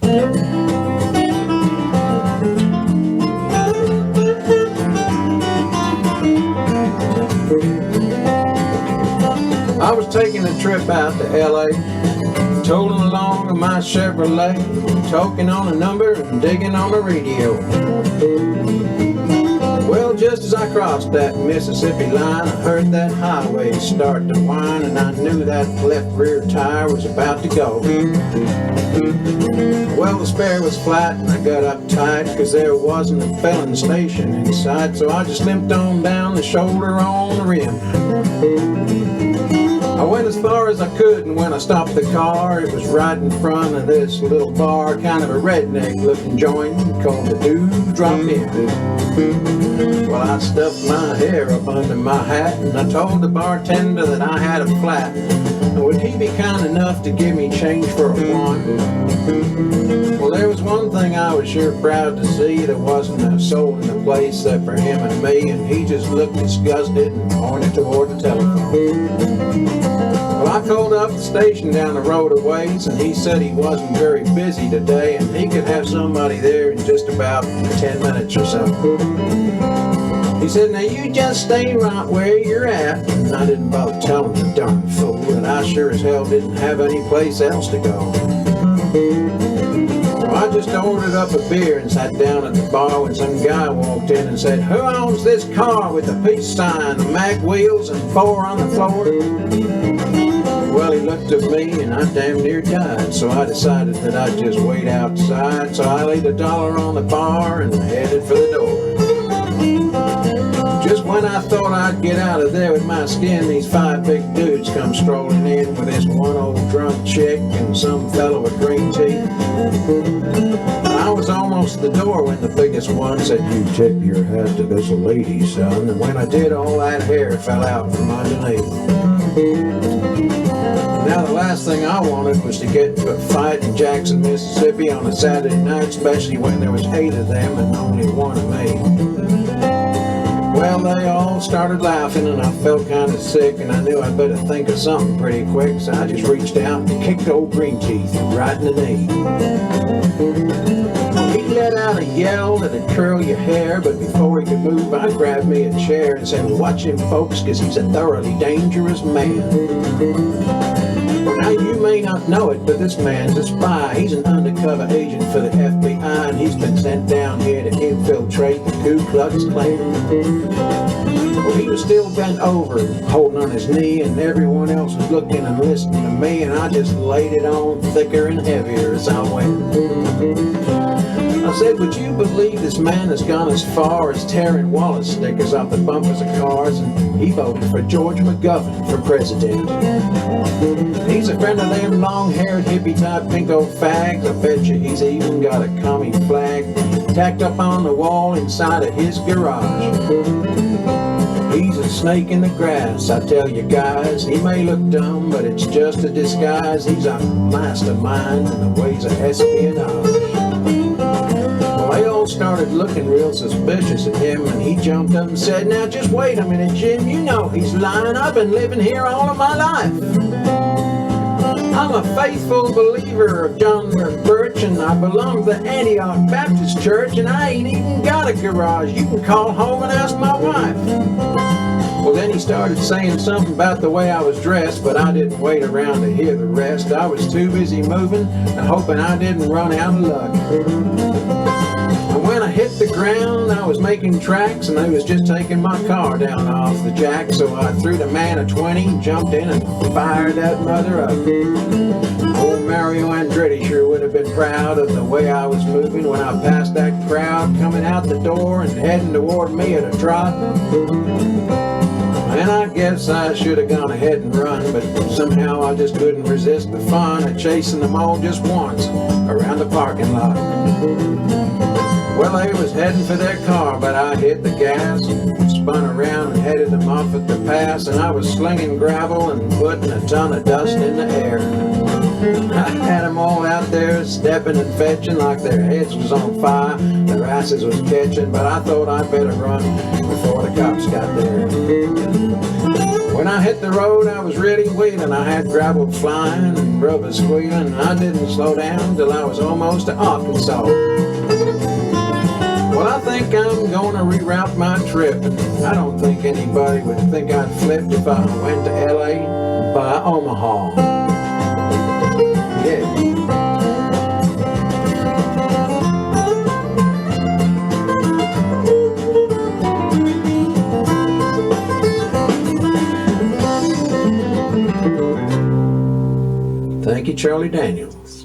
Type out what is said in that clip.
I was taking a trip out to L.A., tolling along in my Chevrolet, talking on a number and digging on the radio. Well, just as I crossed that Mississippi line, I heard that highway start to whine, and I knew that left rear tire was about to go. Well, the spare was flat and I got uptight, 'cause there wasn't a filling station inside, so I just limped on down the shoulder on the rim. I went as far as I could, and when I stopped the car, it was right in front of this little bar, kind of a redneck looking joint called the Dewdrop Inn. Well, I stuffed my hair up under my hat, and I told the bartender that I had a flat. Would he be kind enough to give me change for a one? Well, there was one thing I was sure proud to see. There wasn't a soul in the place except for him and me, and he just looked disgusted and pointed toward the telephone. Well, I called up the station down the road a ways, and he said he wasn't very busy today, and he could have somebody there in just about 10 minutes or so. He said, now you just stay right where you're at. And I didn't bother telling the darn fool that I sure as hell didn't have any place else to go. So I just ordered up a beer and sat down at the bar when some guy walked in and said, who owns this car with the peace sign, the mag wheels, and 4 on the floor? Well, he looked at me and I damn near died, so I decided that I'd just wait outside. So I laid $1 on the bar and headed for the door. Just when I thought I'd get out of there with my skin, these 5 big dudes come strolling in with this one old drunk chick and some fellow with green teeth. I was almost at the door when the biggest one said, you tip your hat to this lady, son. And when I did, all that hair fell out from underneath. Now the last thing I wanted was to get into a fight in Jackson, Mississippi on a Saturday night, especially when there was 8 of them and only 1 of me. Well, they all started laughing and I felt kind of sick, and I knew I'd better think of something pretty quick, so I just reached out and kicked old Green Teeth right in the knee. He let out a yell that'd curl your hair, but before he could move, I grabbed me a chair and said, watch him, folks, 'cause he's a thoroughly dangerous man. Well, now you may not know it, but this man's a spy. He's an undercover agent for the FBI, and he's been sent down here to infiltrate the Ku Klux Klan. Well, he was still bent over, holding on his knee, and everyone else was looking and listening to me, and I just laid it on thicker and heavier as I went. I said, would you believe this man has gone as far as tearing wallet stickers off the bumpers of cars, and he voted for George McGovern for president. He's a friend of them long-haired hippie-type pinko fags. I bet you he's even got a commie flag tacked up on the wall inside of his garage. He's a snake in the grass, I tell you guys. He may look dumb, but it's just a disguise. He's a mastermind in the ways of espionage. Well, they all started looking real suspicious at him, and he jumped up and said, now just wait a minute, Jim, you know he's lying. I've been living here all of my life. I'm a faithful believer of John Birch, and I belong to the Antioch Baptist Church, and I ain't even got a garage. You can call home and ask my wife. Well, then he started saying something about the way I was dressed, but I didn't wait around to hear the rest. I was too busy moving and hoping I didn't run out of luck. And when I hit the ground, I was making tracks, and they was just taking my car down off the jack, so I threw the man a 20, jumped in, and fired that mother up. Old Mario Andretti sure would have been proud of the way I was moving when I passed that crowd coming out the door and heading toward me at a trot. And I guess I should have gone ahead and run, but somehow I just couldn't resist the fun of chasing them all just once around the parking lot. Well, they was heading for their car, but I hit the gas, spun around and headed them off at the pass, and I was slinging gravel and putting a ton of dust in the air. I had them all out there stepping and fetching like their heads was on fire, their asses was catching, but I thought I'd better run before the cops got there. When I hit the road, I was really wheeling. I had gravel flying and rubber squealing. I didn't slow down till I was almost to Arkansas. Well, I think I'm gonna reroute my trip. I don't think anybody would think I'd flipped if I went to LA by Omaha. Yeah. Thank you, Charlie Daniels.